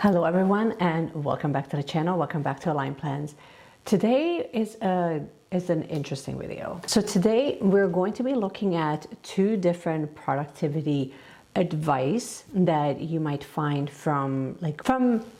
Hello everyone and welcome back to the channel. Welcome back to Align Plans. Today is an interesting video. So today we're going to be looking at two different productivity advice that you might find from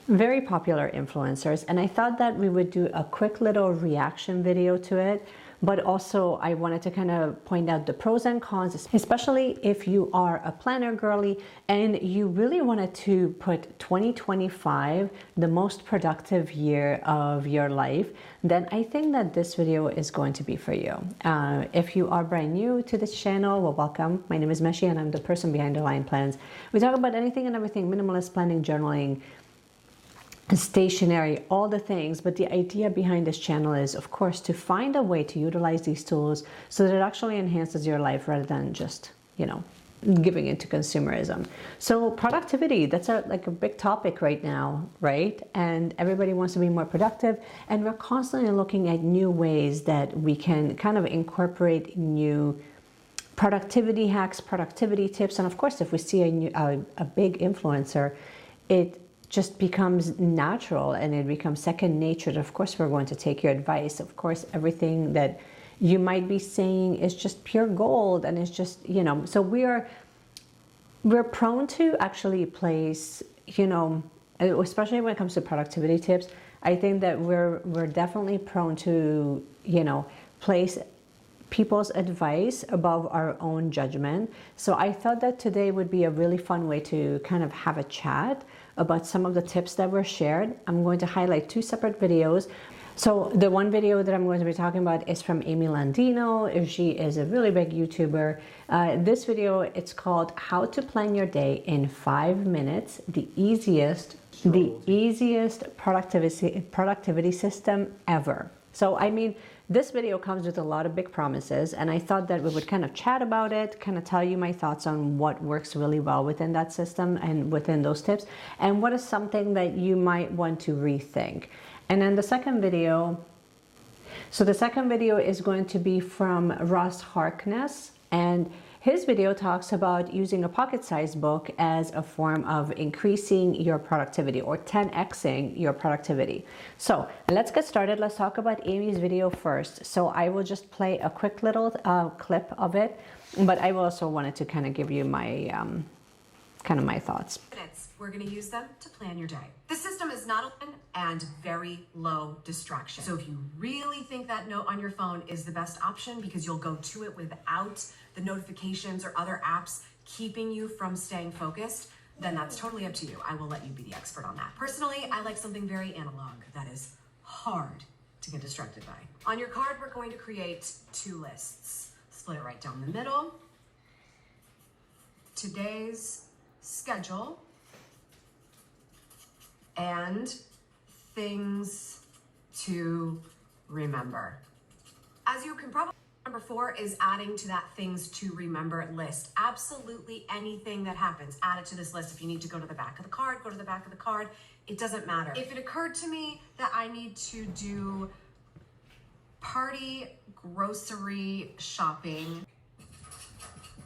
very popular influencers, and I thought that we would do a quick little reaction video to it. But also I wanted to kind of point out the pros and cons, especially if you are a planner girly and you really wanted to put 2025, the most productive year of your life, then I think that this video is going to be for you. If you are brand new to this channel, well, welcome. My name is Meshi and I'm the person behind Align Plans. We talk about anything and everything, minimalist planning, journaling, stationery, all the things. But the idea behind this channel is, of course, to find a way to utilize these tools so that it actually enhances your life rather than just, giving into consumerism. So productivity, that's a big topic right now, right? And everybody wants to be more productive, and we're constantly looking at new ways that we can kind of incorporate new productivity hacks, productivity tips. And of course, if we see a big influencer, it just becomes natural and it becomes second nature. Of course, we're going to take your advice. Of course, everything that you might be saying is just pure gold, and it's just, so we're prone to actually place, especially when it comes to productivity tips, I think that we're definitely prone to, place people's advice above our own judgment. So I thought that today would be a really fun way to kind of have a chat about some of the tips that were shared. I'm going to highlight two separate videos. So the one video that I'm going to be talking about is from Amy Landino. She is a really big YouTuber. This video, it's called How to Plan Your Day in 5 Minutes, the easiest productivity system ever. So, I mean, this video comes with a lot of big promises, and I thought that we would kind of chat about it, kind of tell you my thoughts on what works really well within that system and within those tips, and what is something that you might want to rethink. And then the second video, is going to be from Ross Harkness, and his video talks about using a pocket-sized book as a form of increasing your productivity or 10xing your productivity. So let's get started. Let's talk about Amy's video first. So I will just play a quick little clip of it, but I also wanted to kind of give you my my thoughts. We're going to use them to plan your day. This system is not open and very low distraction. So if you really think that note on your phone is the best option because you'll go to it without the notifications or other apps keeping you from staying focused, then that's totally up to you. I will let you be the expert on that. Personally, I like something very analog that is hard to get distracted by. On your card, we're going to create two lists. Split it right down the middle. Today's schedule and things to remember. As you can probably, number 4 is adding to that things to remember list. Absolutely anything that happens, add it to this list. If you need to go to the back of the card, go to the back of the card. It doesn't matter. If it occurred to me that I need to do party grocery shopping,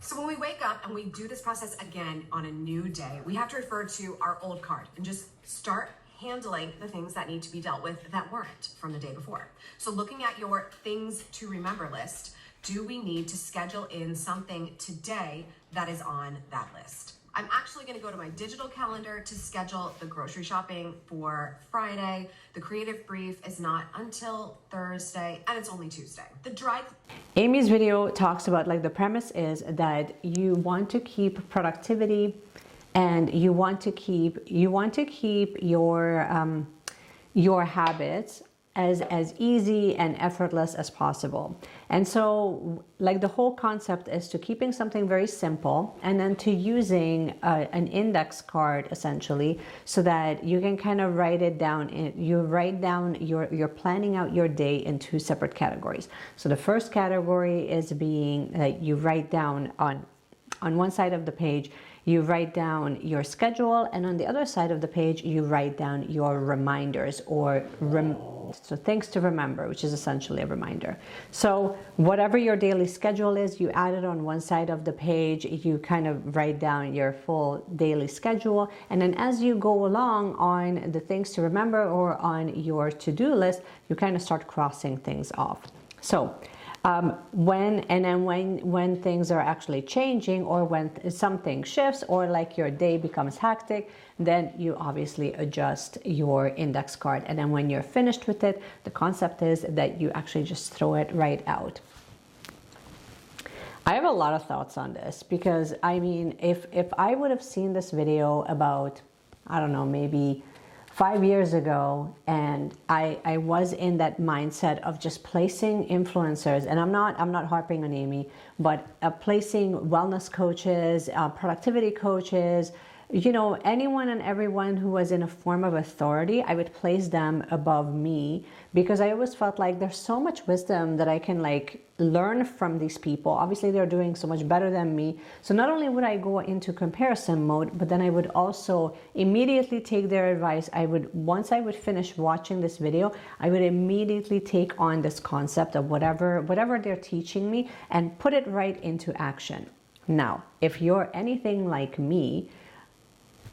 so when we wake up and we do this process again on a new day, we have to refer to our old card and just start handling the things that need to be dealt with that weren't from the day before. So looking at your things to remember list, do we need to schedule in something today that is on that list? I'm actually going to go to my digital calendar to schedule the grocery shopping for Friday. The creative brief is not until Thursday, and it's only Tuesday. Amy's video talks about, the premise is that you want to keep productivity and you want to keep your habits as easy and effortless as possible. And so the whole concept is to keeping something very simple and then to using an index card essentially so that you can kind of write it down. You're planning out your day in two separate categories. So the first category is being that you write down on one side of the page you write down your schedule, and on the other side of the page, you write down your reminders or so things to remember, which is essentially a reminder. So whatever your daily schedule is, you add it on one side of the page, you kind of write down your full daily schedule, and then as you go along on the things to remember or on your to-do list, you kind of start crossing things off. So when things are actually changing, or when something shifts, or like your day becomes hectic, then you obviously adjust your index card. And then when you're finished with it, the concept is that you actually just throw it right out. I have a lot of thoughts on this, because I mean, if I would have seen this video about, I don't know, maybe 5 years ago, and I was in that mindset of just placing influencers, and I'm not harping on Amy, but placing wellness coaches, productivity coaches, you know, anyone and everyone who was in a form of authority, I would place them above me, because I always felt like there's so much wisdom that I can like learn from these people. Obviously, they're doing so much better than me. So not only would I go into comparison mode, but then I would also immediately take their advice. Once I would finish watching this video, I would immediately take on this concept of whatever they're teaching me and put it right into action. Now, if you're anything like me,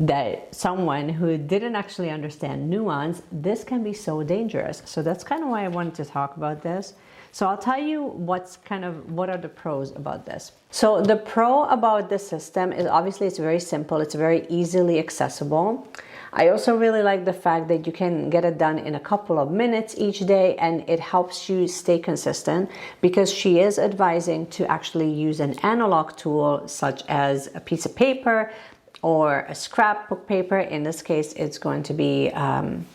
that someone who didn't actually understand nuance, this can be so dangerous. So that's kind of why I wanted to talk about this. So I'll tell you what are the pros about this. So the pro about this system is obviously it's very simple. It's very easily accessible. I also really like the fact that you can get it done in a couple of minutes each day, and it helps you stay consistent, because she is advising to actually use an analog tool such as a piece of paper or a scrapbook paper. In this case, it's going to be an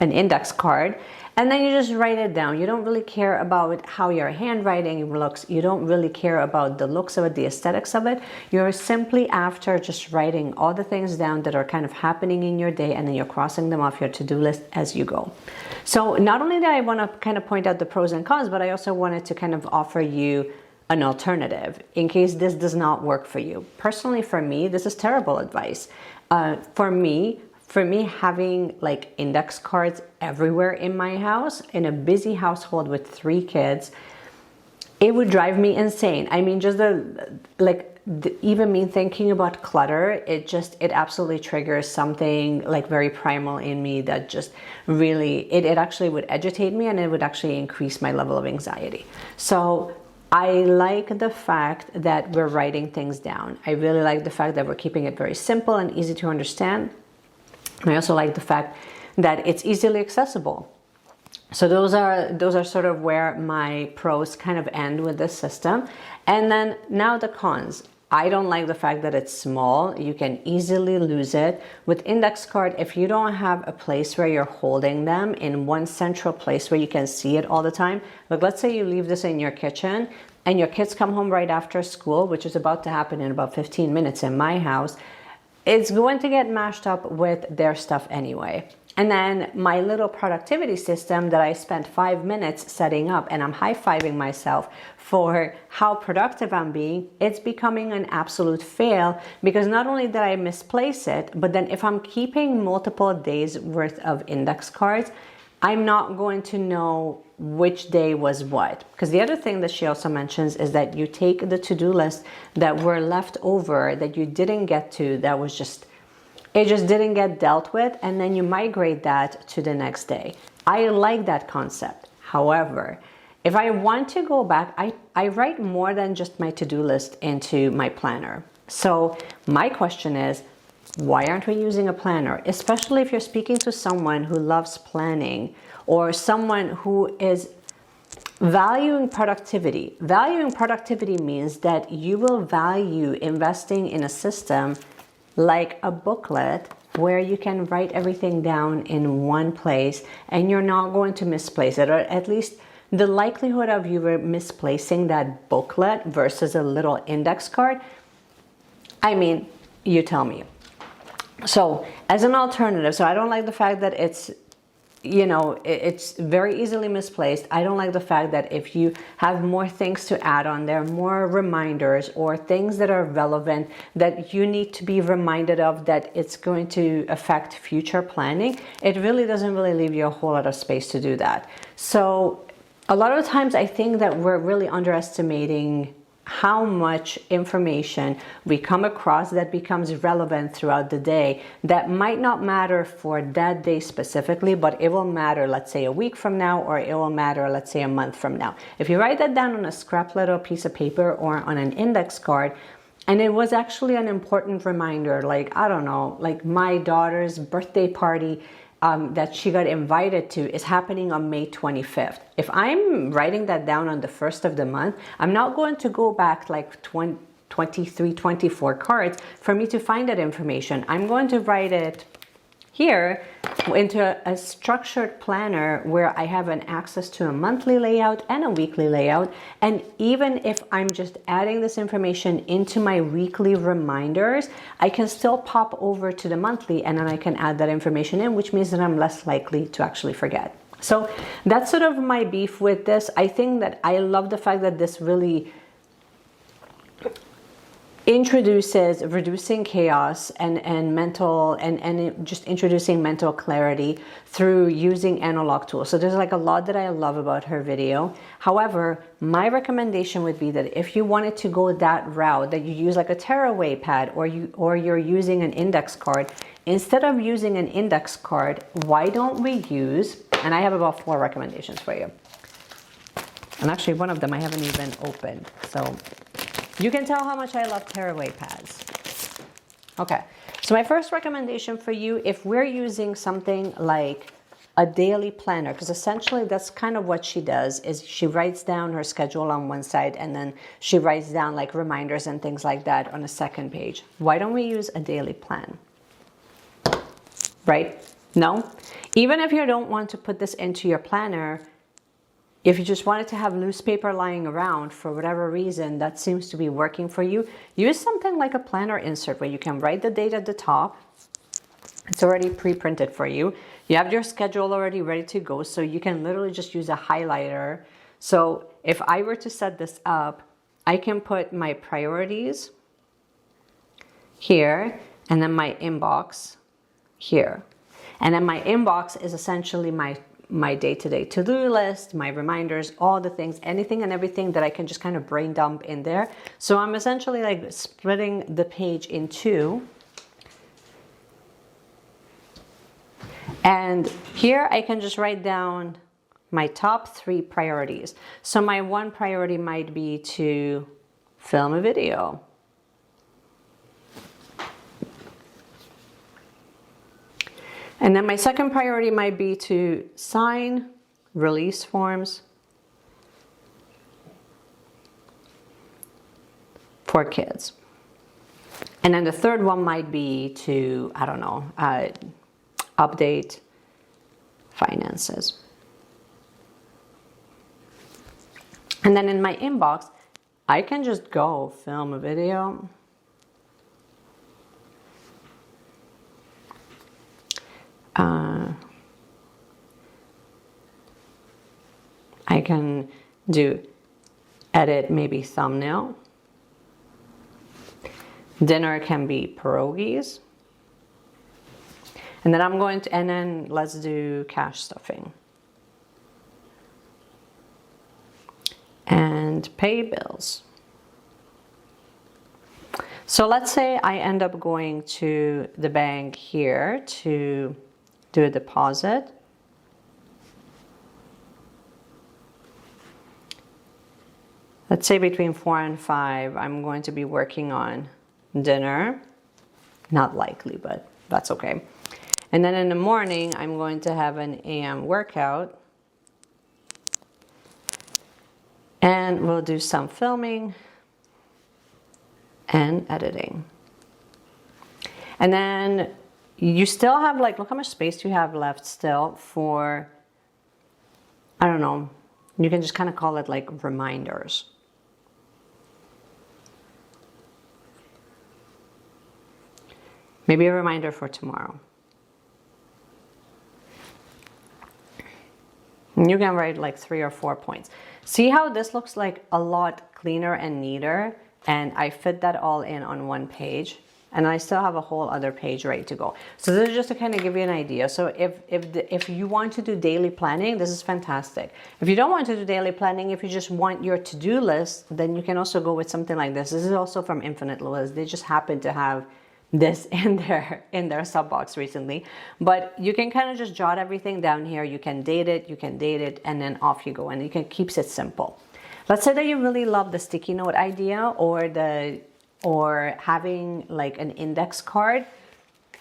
index card. And then you just write it down. You don't really care about how your handwriting looks. You don't really care about the looks of it, the aesthetics of it. You're simply after just writing all the things down that are kind of happening in your day, and then you're crossing them off your to-do list as you go. So not only did I want to kind of point out the pros and cons, but I also wanted to kind of offer you an alternative in case this does not work for you. Personally, for me, this is terrible advice. For me, having like index cards everywhere in my house, in a busy household with 3 kids, it would drive me insane. I mean, just even me thinking about clutter, it absolutely triggers something like very primal in me that just really, it actually would agitate me, and it would actually increase my level of anxiety. So I like the fact that we're writing things down. I really like the fact that we're keeping it very simple and easy to understand. I also like the fact that it's easily accessible. So those are sort of where my pros kind of end with this system. And then now the cons. I don't like the fact that it's small. You can easily lose it. With index card, if you don't have a place where you're holding them in one central place where you can see it all the time, like let's say you leave this in your kitchen and your kids come home right after school, which is about to happen in about 15 minutes in my house, it's going to get mashed up with their stuff anyway. And then my little productivity system that I spent 5 minutes setting up, and I'm high-fiving myself for how productive I'm being, it's becoming an absolute fail, because not only did I misplace it, but then if I'm keeping multiple days worth of index cards, I'm not going to know which day was what. Because the other thing that she also mentions is that you take the to-do list that were left over, that you didn't get to, that was just, it just didn't get dealt with, and then you migrate that to the next day. I like that concept. However, if I want to go back, I write more than just my to-do list into my planner. So my question is, why aren't we using a planner? Especially if you're speaking to someone who loves planning, or someone who is valuing productivity. Valuing productivity means that you will value investing in a system like a booklet where you can write everything down in one place, and you're not going to misplace it, or at least the likelihood of you misplacing that booklet versus a little index card, I mean, you tell me. So as an alternative, so I don't like the fact that it's you know, it's very easily misplaced. I don't like the fact that if you have more things to add on there, more reminders or things that are relevant that you need to be reminded of, that it's going to affect future planning, it really doesn't really leave you a whole lot of space to do that. So a lot of times I think that we're really underestimating how much information we come across that becomes relevant throughout the day, that might not matter for that day specifically, but it will matter, let's say, a week from now, or it will matter, let's say, a month from now. If you write that down on a scrap little piece of paper or on an index card, and it was actually an important reminder, like, I don't know, like my daughter's birthday party that she got invited to is happening on May 25th. If I'm writing that down on the 1st of the month, I'm not going to go back like 23, 24 cards for me to find that information. I'm going to write it here into a structured planner where I have an access to a monthly layout and a weekly layout. And even if I'm just adding this information into my weekly reminders, I can still pop over to the monthly and then I can add that information in, which means that I'm less likely to actually forget. So that's sort of my beef with this. I think that I love the fact that this really introduces reducing chaos and mental and just introducing mental clarity through using analog tools. So there's like a lot that I love about her video. However, my recommendation would be that if you wanted to go that route, that you use like a tearaway pad, or you're using an index card. Instead of using an index card, why don't we use, and I have about 4 recommendations for you. And actually one of them I haven't even opened. So you can tell how much I love tearaway pads. Okay, so my first recommendation for you, if we're using something like a daily planner, because essentially that's kind of what she does, is she writes down her schedule on one side and then she writes down like reminders and things like that on a second page. Why don't we use a daily plan? Right? No? Even if you don't want to put this into your planner, if you just wanted to have loose paper lying around for whatever reason that seems to be working for you, use something like a planner insert where you can write the date at the top. It's already pre-printed for you. You have your schedule already ready to go, so you can literally just use a highlighter. So if I were to set this up, I can put my priorities here and then my inbox here. And then my inbox is essentially my day-to-day to-do list, my reminders, all the things, anything and everything that I can just kind of brain dump in there. So I'm essentially like splitting the page in 2. And here I can just write down my top 3 priorities. So my 1 priority might be to film a video. And then my second priority might be to sign release forms for kids. And then the third one might be to, I don't know, update finances. And then in my inbox, I can just go film a video. I can do edit, maybe thumbnail. Dinner can be pierogies. And then I'm going to, and then let's do cash stuffing. And pay bills. So let's say I end up going to the bank here to do a deposit. Let's say between 4 and 5, I'm going to be working on dinner. Not likely, but that's okay. And then in the morning, I'm going to have an AM workout. And we'll do some filming and editing. And then you still have like, look how much space you have left still for, I don't know, you can just kind of call it like reminders. Maybe a reminder for tomorrow. You can write like 3 or 4 points. See how this looks like a lot cleaner and neater, and I fit that all in on one page, and I still have a whole other page ready to go. So this is just to kind of give you an idea. So if you want to do daily planning, this is fantastic. If you don't want to do daily planning, if you just want your to-do list, then you can also go with something like this. This is also from Infinite List. They just happen to have this in their sub box recently, but you can kind of just jot everything down here. You can date it, and then off you go, and you can keeps it simple. Let's say that you really love the sticky note idea, or having like an index card.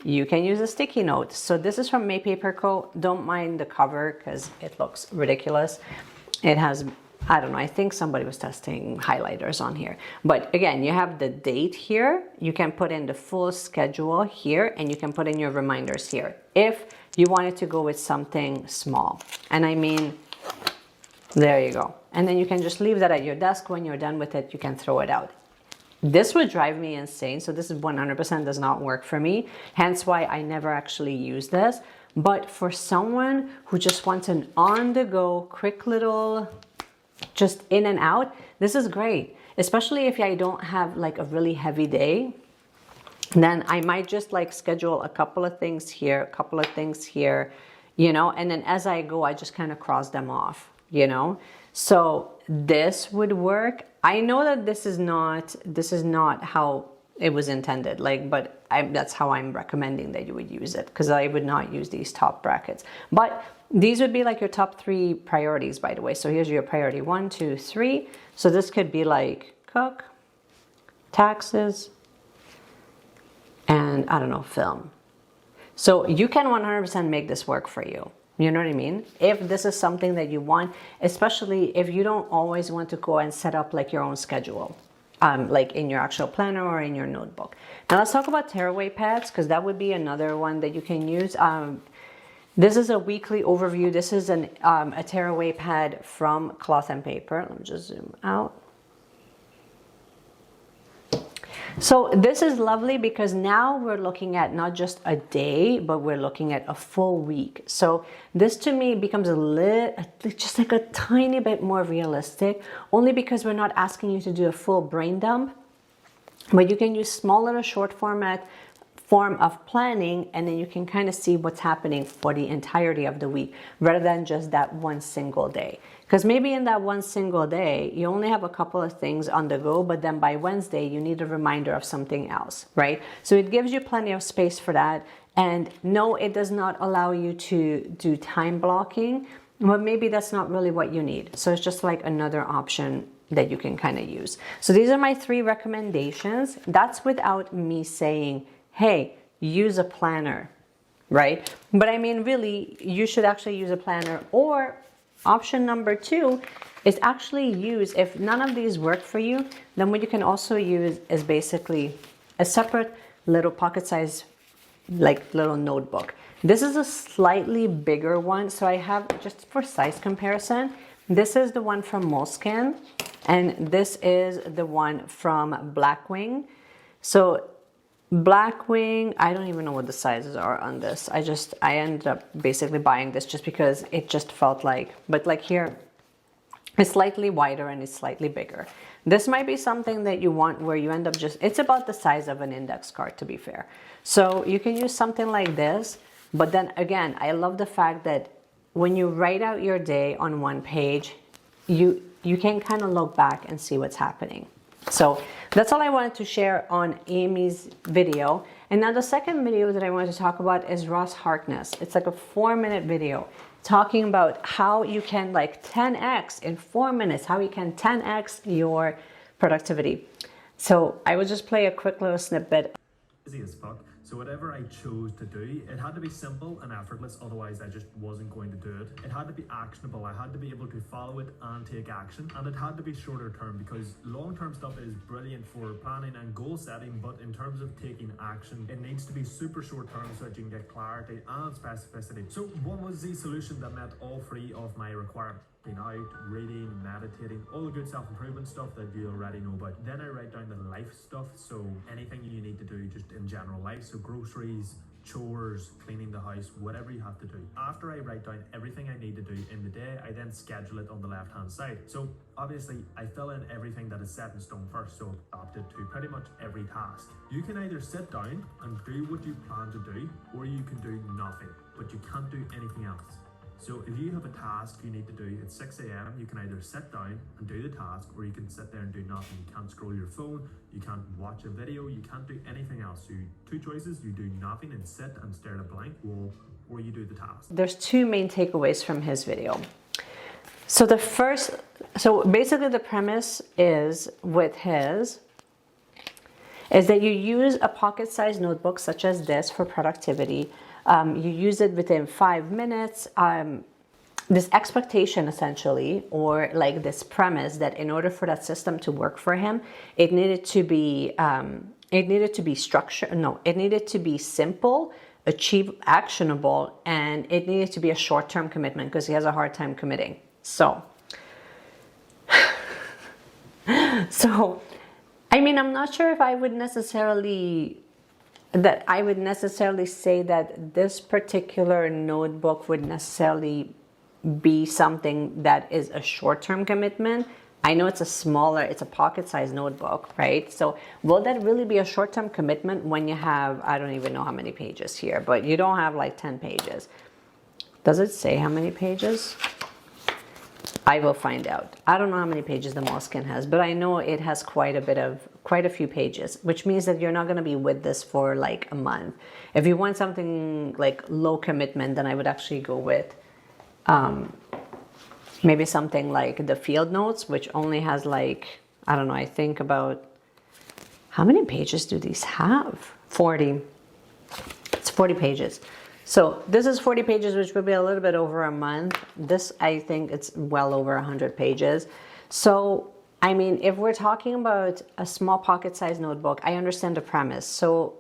You can use a sticky note. So this is from May Paper Co. Don't mind the cover because it looks ridiculous. It has, I don't know, I think somebody was testing highlighters on here. But again, you have the date here. You can put in the full schedule here, and you can put in your reminders here if you wanted to go with something small. And I mean, there you go. And then you can just leave that at your desk. When you're done with it, you can throw it out. This would drive me insane. So this is 100% does not work for me. Hence why I never actually use this. But for someone who just wants an on-the-go, quick little, just in and out, this is great. Especially if I don't have like a really heavy day, then I might just like schedule a couple of things here, a couple of things here, you know, and then as I go, I just kind of cross them off, you know. So this would work. I know that this is not how it was intended, like, but that's how I'm recommending that you would use it, because I would not use these top brackets. But these would be like your top 3 priorities, by the way. So here's your priority 1, 2, 3. So this could be like cook, taxes, and I don't know, film. So you can 100% make this work for you. You know what I mean? If this is something that you want, especially if you don't always want to go and set up like your own schedule, like in your actual planner or in your notebook. Now let's talk about tearaway pads, because that would be another one that you can use. This is a weekly overview. This is a tearaway pad from Cloth and Paper. Let me just zoom out. So this is lovely because now we're looking at not just a day, but we're looking at a full week. So this to me becomes just like a tiny bit more realistic, only because we're not asking you to do a full brain dump, but you can use small little short form of planning, and then you can kind of see what's happening for the entirety of the week rather than just that one single day. Because maybe in that one single day, you only have a couple of things on the go, but then by Wednesday, you need a reminder of something else, right? So it gives you plenty of space for that. And no, it does not allow you to do time blocking, but maybe that's not really what you need. So it's just like another option that you can kind of use. So these are my 3 recommendations. That's without me saying, hey, use a planner, right? But I mean, really, you should actually use a planner. Or option number 2 is actually use, if none of these work for you, then what you can also use is basically a separate little pocket size, like little notebook. This is a slightly bigger one. So I have, just for size comparison, this is the one from Moleskine, and this is the one from Blackwing. So Blackwing, I don't even know what the sizes are on this. I ended up basically buying this just because it just felt like, but like here, it's slightly wider and it's slightly bigger. This might be something that you want where you end up just, it's about the size of an index card, to be fair. So you can use something like this, but then again, I love the fact that when you write out your day on one page, you can kind of look back and see what's happening. So that's all I wanted to share on Amy's video. And now the second video that I wanted to talk about is Ross Harkness. It's like a 4-minute video talking about how you can like 10x in 4 minutes, how you can 10x your productivity. So I will just play a quick little snippet. Busy as fuck. So whatever I chose to do, it had to be simple and effortless, otherwise I just wasn't going to do it. It had to be actionable, I had to be able to follow it and take action, and it had to be shorter term, because long-term stuff is brilliant for planning and goal setting, but in terms of taking action, it needs to be super short term so that you can get clarity and specificity. So what was the solution that met all 3 of my requirements? Being out, reading, meditating, all the good self-improvement stuff that you already know about. Then I write down the life stuff, so anything you need to do just in general life, so groceries, chores, cleaning the house, whatever you have to do. After I write down everything I need to do in the day, I then schedule it on the left hand side. So obviously I fill in everything that is set in stone first, so adapted to pretty much every task. You can either sit down and do what you plan to do, or you can do nothing, but you can't do anything else. So if you have a task you need to do at 6 a.m, you can either sit down and do the task, or you can sit there and do nothing. You can't scroll your phone, you can't watch a video, you can't do anything else. So two choices: you do nothing and sit and stare at a blank wall, or you do the task. There's two main takeaways from his video. So basically the premise is is that you use a pocket-sized notebook such as this for productivity. You use it within 5 minutes. This expectation essentially, or like this premise that in order for that system to work for him, it needed to be structured. No, it needed to be simple, actionable, and it needed to be a short-term commitment because he has a hard time committing. So I mean, I'm not sure if I would necessarily say that this particular notebook would necessarily be something that is a short-term commitment. I know it's a pocket-sized notebook, right? So will that really be a short-term commitment when you have, I don't even know how many pages here, but you don't have like 10 pages. Does it say how many pages? I will find out. I don't know how many pages the Moleskine has, but I know it has quite a few pages, which means that you're not going to be with this for like a month. If you want something like low commitment, then I would actually go with maybe something like the Field Notes, which only has like, I don't know, I think about, how many pages do these have? 40. It's 40 pages. So this is 40 pages, which would be a little bit over a month. This, I think it's well over 100 pages. So, I mean, if we're talking about a small pocket-sized notebook, I understand the premise. So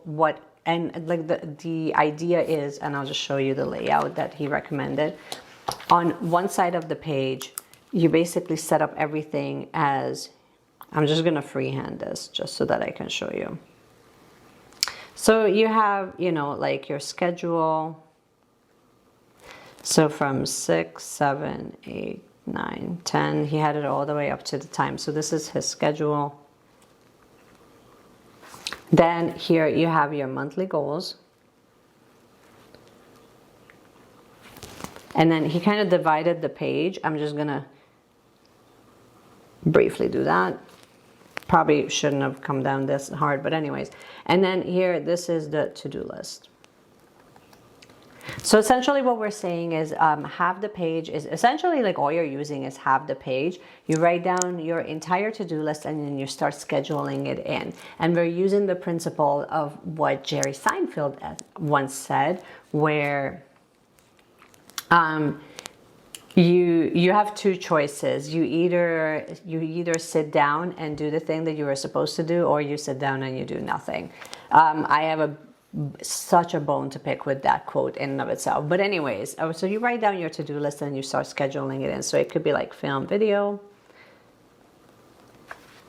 and like the idea is, and I'll just show you the layout that he recommended. On one side of the page, you basically set up everything as, I'm just gonna freehand this just so that I can show you. So you have, you know, like your schedule. So from 6, 7, 8, 9, 10, he had it all the way up to the time. So this is his schedule. Then here you have your monthly goals. And then he kind of divided the page. I'm just gonna briefly do that. Probably shouldn't have come down this hard, but anyways. And then here, this is the to-do list. So essentially what we're saying is half the page is essentially like all you're using is half the page. You write down your entire to-do list and then you start scheduling it in. And we're using the principle of what Jerry Seinfeld once said, where you have two choices. You either sit down and do the thing that you were supposed to do, or you sit down and you do nothing. I have such a bone to pick with that quote in and of itself. But anyways, so you write down your to-do list and you start scheduling it in. So it could be like film, video.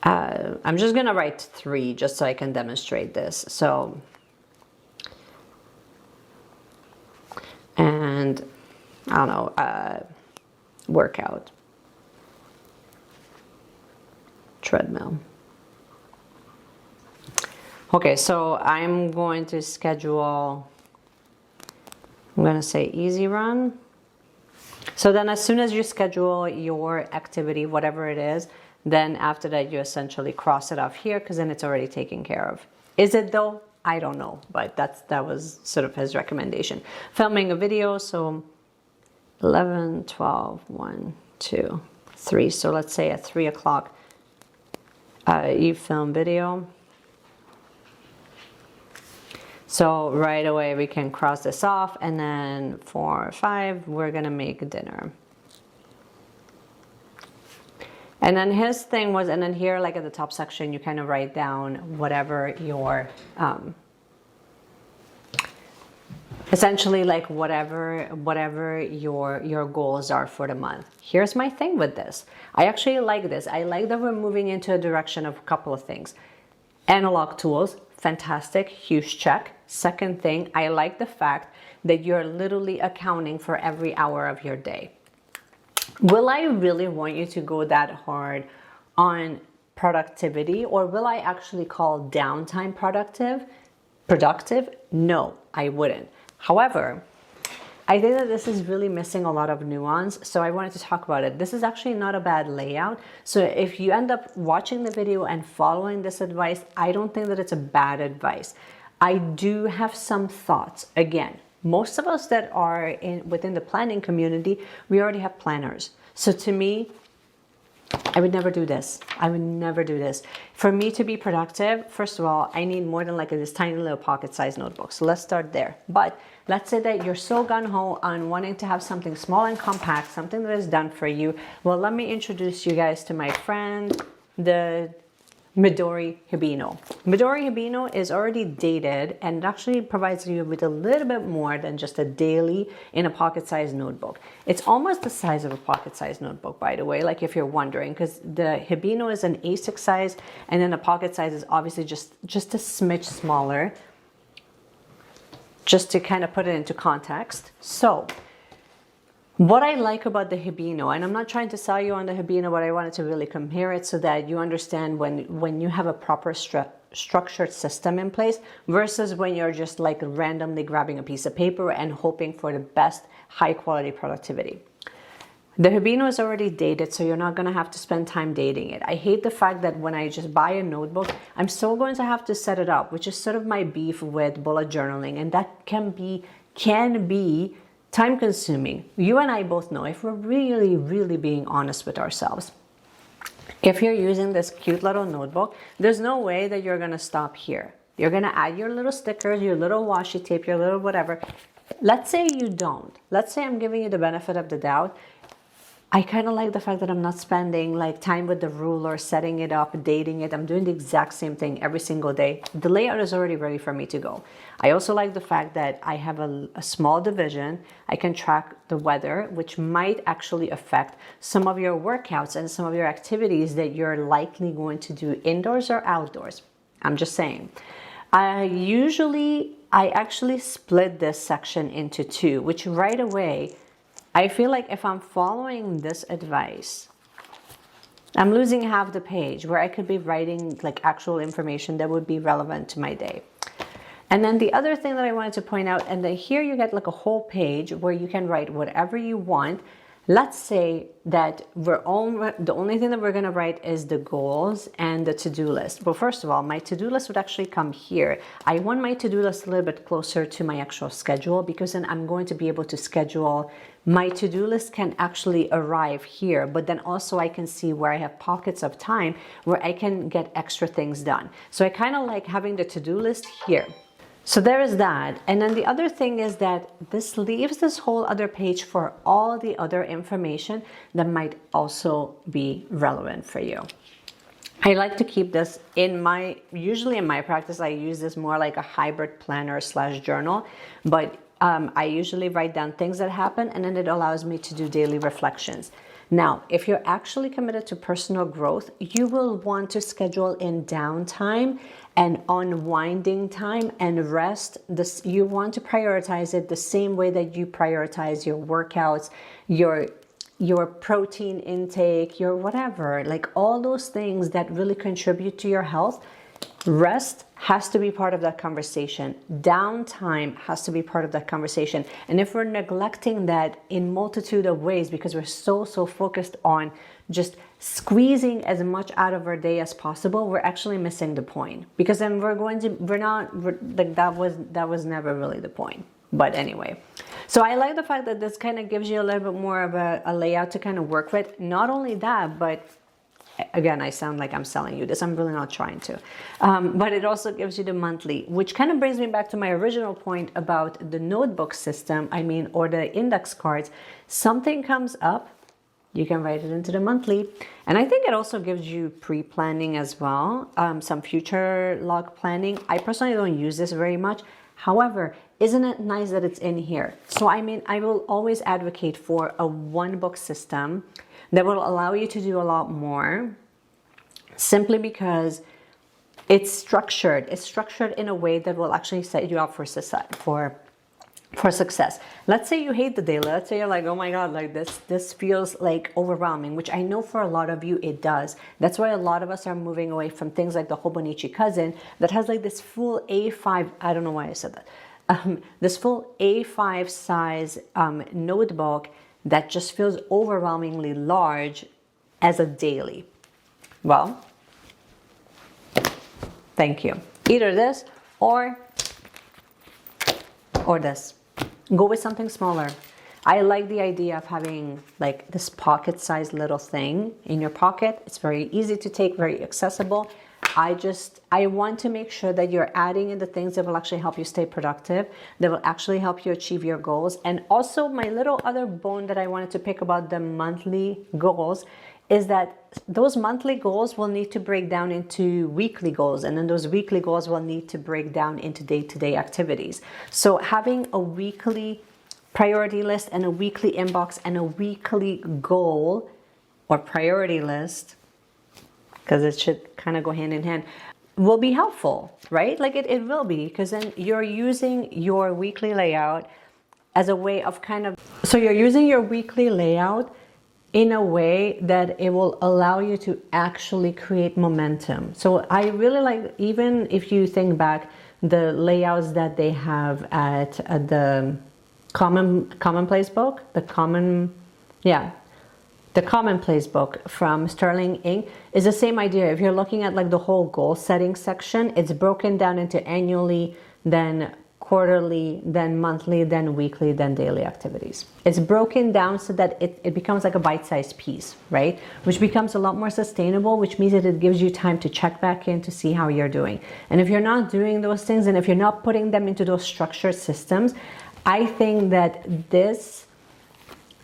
I'm just gonna write 3 just so I can demonstrate this. So, and I don't know, workout, treadmill. Okay, so I'm going to schedule, I'm going to say easy run. So then as soon as you schedule your activity, whatever it is, then after that you essentially cross it off here because then it's already taken care of. Is it though? I don't know, but that was sort of his recommendation. Filming a video, so 11, 12, 1, 2, 3. So let's say at 3 o'clock, you film video. So right away we can cross this off, and then 4 or 5, we're gonna make dinner. And then his thing was, and then here like at the top section, you kind of write down whatever your, essentially like whatever your goals are for the month. Here's my thing with this. I actually like this. I like that we're moving into a direction of a couple of things. Analog tools, fantastic, huge check. Second thing, I like the fact that you're literally accounting for every hour of your day. Will I really want you to go that hard on productivity, or will I actually call downtime productive? No, I wouldn't. However, I think that this is really missing a lot of nuance, so I wanted to talk about it. This is actually not a bad layout. So if you end up watching the video and following this advice, I don't think that it's a bad advice. I do have some thoughts. Again, most of us that are within the planning community, we already have planners. So to me, I would never do this. I would never do this. For me to be productive, first of all, I need more than like this tiny little pocket-sized notebook. So let's start there. But let's say that you're so gun-ho on wanting to have something small and compact, something that is done for you. Well, let me introduce you guys to my friend, the Midori Hibino. Midori Hibino is already dated and it actually provides you with a little bit more than just a daily in a pocket-sized notebook. It's almost the size of a pocket-sized notebook, by the way, like if you're wondering, because the Hibino is an A6 size and then a pocket size is obviously just a smidge smaller, just to kind of put it into context. So what I like about the Hibino, and I'm not trying to sell you on the Hibino, but I wanted to really compare it so that you understand when you have a proper structured system in place versus when you're just like randomly grabbing a piece of paper and hoping for the best high quality productivity. The Hibino is already dated, so you're not going to have to spend time dating it. I hate the fact that when I just buy a notebook, I'm still going to have to set it up, which is sort of my beef with bullet journaling, and that can be time consuming. You and I both know, if we're really, really being honest with ourselves, if you're using this cute little notebook, there's no way that you're going to stop here. You're going to add your little stickers, your little washi tape, your little whatever. Let's say you don't. Let's say I'm giving you the benefit of the doubt. I kind of like the fact that I'm not spending like time with the ruler, setting it up, dating it. I'm doing the exact same thing every single day. The layout is already ready for me to go. I also like the fact that I have a small division. I can track the weather, which might actually affect some of your workouts and some of your activities that you're likely going to do indoors or outdoors. I'm just saying. I actually split this section into two, which right away, I feel like if I'm following this advice, I'm losing half the page where I could be writing like actual information that would be relevant to my day. And then the other thing that I wanted to point out, and then here you get like a whole page where you can write whatever you want. Let's say that the only thing that we're going to write is the goals and the to-do list. Well, first of all, my to-do list would actually come here. I want my to-do list a little bit closer to my actual schedule, because then I'm going to be able to schedule. My to-do list can actually arrive here, but then also I can see where I have pockets of time where I can get extra things done. So I kind of like having the to-do list here. So there is that. And then the other thing is that this leaves this whole other page for all the other information that might also be relevant for you. I like to keep this usually in my practice, I use this more like a hybrid planner / journal, but I usually write down things that happen, and then it allows me to do daily reflections. Now, if you're actually committed to personal growth, you will want to schedule in downtime and unwinding time and rest. You want to prioritize it the same way that you prioritize your workouts, your protein intake, your whatever, like all those things that really contribute to your health. Rest has to be part of that conversation. Downtime has to be part of that conversation. And if we're neglecting that in multitude of ways because we're so focused on just squeezing as much out of our day as possible, we're actually missing the point. Because then that was never really the point. But anyway, so I like the fact that this kind of gives you a little bit more of a layout to kind of work with. Not only that, but again, I sound like I'm selling you this. I'm really not trying to. But it also gives you the monthly, which kind of brings me back to my original point about the notebook system, or the index cards. Something comes up, you can write it into the monthly. And I think it also gives you pre-planning as well, some future log planning. I personally don't use this very much. However, isn't it nice that it's in here? So I will always advocate for a one-book system that will allow you to do a lot more, simply because it's structured. It's structured in a way that will actually set you up for success. Let's say you hate the day. Let's say you're like, oh my God, like this feels like overwhelming, which I know for a lot of you it does. That's why a lot of us are moving away from things like the Hobonichi cousin that has like this full A5, I don't know why I said that, this full A5 size notebook that just feels overwhelmingly large as a daily. Well, thank you. Either this or this. Go with something smaller. I like the idea of having like this pocket-sized little thing in your pocket. It's very easy to take, very accessible. I want to make sure that you're adding in the things that will actually help you stay productive, that will actually help you achieve your goals. And also my little other bone that I wanted to pick about the monthly goals is that those monthly goals will need to break down into weekly goals, and then those weekly goals will need to break down into day-to-day activities. So having a weekly priority list and a weekly inbox and a weekly goal or priority list, because it should kind of go hand in hand, will be helpful, right? Like it will be, because then you're using your weekly layout as a way of so you're using your weekly layout in a way that it will allow you to actually create momentum. So I really like, even if you think back, the layouts that they have at the Commonplace book, the Commonplace book from Sterling Inc. is the same idea. If you're looking at like the whole goal setting section, it's broken down into annually, then quarterly, then monthly, then weekly, then daily activities. It's broken down so that it becomes like a bite-sized piece, right? Which becomes a lot more sustainable, which means that it gives you time to check back in to see how you're doing. And if you're not doing those things, and if you're not putting them into those structured systems, I think that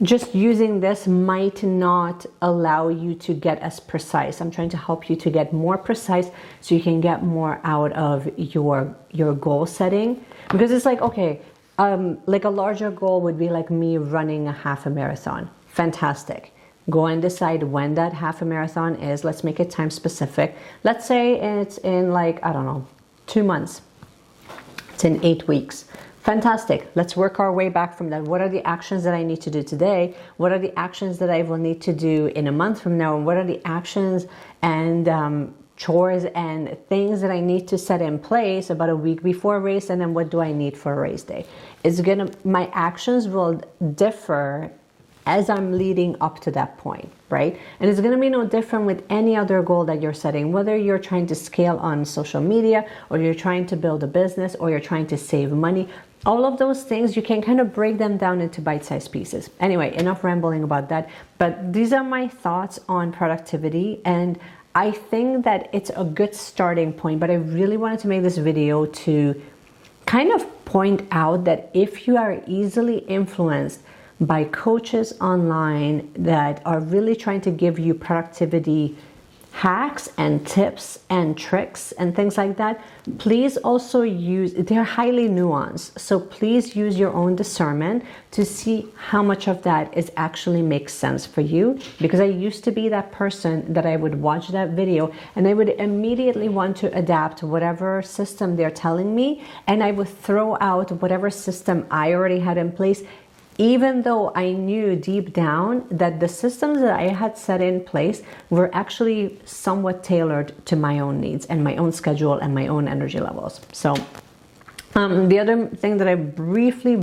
just using this might not allow you to get as precise. I'm trying to help you to get more precise so you can get more out of your goal setting. Because it's like, okay, like a larger goal would be like me running a half a marathon. Fantastic. Go and decide when that half a marathon is. Let's make it time specific. Let's say it's in like, I don't know, 2 months. It's in 8 weeks. Fantastic. Let's work our way back from that. What are the actions that I need to do today? What are the actions that I will need to do in a month from now? And what are the actions and chores and things that I need to set in place about a week before a race? And then what do I need for a race day? My actions will differ as I'm leading up to that point, right? And it's going to be no different with any other goal that you're setting, whether you're trying to scale on social media, or you're trying to build a business, or you're trying to save money. All of those things, you can kind of break them down into bite-sized pieces. Anyway, enough rambling about that. But these are my thoughts on productivity, and I think that it's a good starting point. But I really wanted to make this video to kind of point out that if you are easily influenced by coaches online that are really trying to give you productivity hacks and tips and tricks and things like that, please also they're highly nuanced. So please use your own discernment to see how much of that actually makes sense for you. Because I used to be that person that I would watch that video and I would immediately want to adapt whatever system they're telling me, and I would throw out whatever system I already had in place, even though I knew deep down that the systems that I had set in place were actually somewhat tailored to my own needs and my own schedule and my own energy levels. So the other thing that I briefly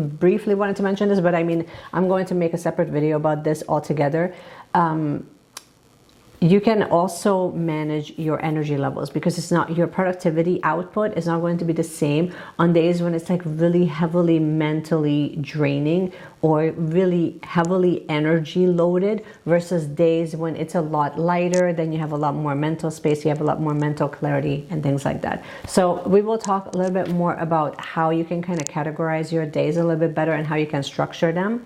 wanted to mention is, but I mean, I'm going to make a separate video about this altogether. You can also manage your energy levels, because it's not, your productivity output is not going to be the same on days when it's like really heavily mentally draining or really heavily energy loaded versus days when it's a lot lighter, then you have a lot more mental space, you have a lot more mental clarity and things like that. So we will talk a little bit more about how you can kind of categorize your days a little bit better and how you can structure them.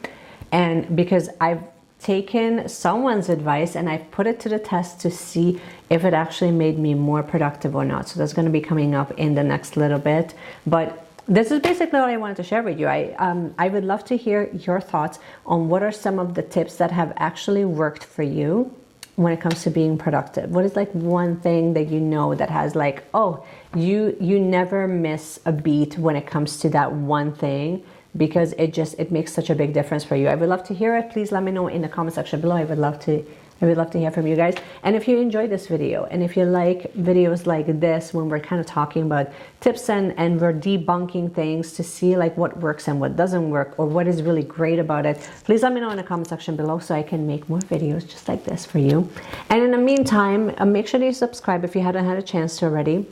And because I've taken someone's advice and I've put it to the test to see if it actually made me more productive or not. So that's going to be coming up in the next little bit. But this is basically what I wanted to share with you. I would love to hear your thoughts on what are some of the tips that have actually worked for you, when it comes to being productive? What is like one thing that you know that has like, oh, you never miss a beat when it comes to that one thing, because it makes such a big difference for you? I would love to hear it. Please let me know in the comment section below. I would love to hear from you guys. And if you enjoyed this video, and if you like videos like this, when we're kind of talking about tips and we're debunking things to see like what works and what doesn't work, or what is really great about it, please let me know in the comment section below so I can make more videos just like this for you. And in the meantime, make sure that you subscribe if you hadn't had a chance to already.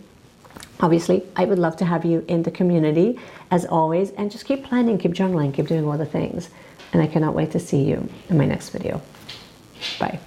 Obviously, I would love to have you in the community as always, and just keep planning, keep journaling, keep doing all the things. And I cannot wait to see you in my next video. Bye.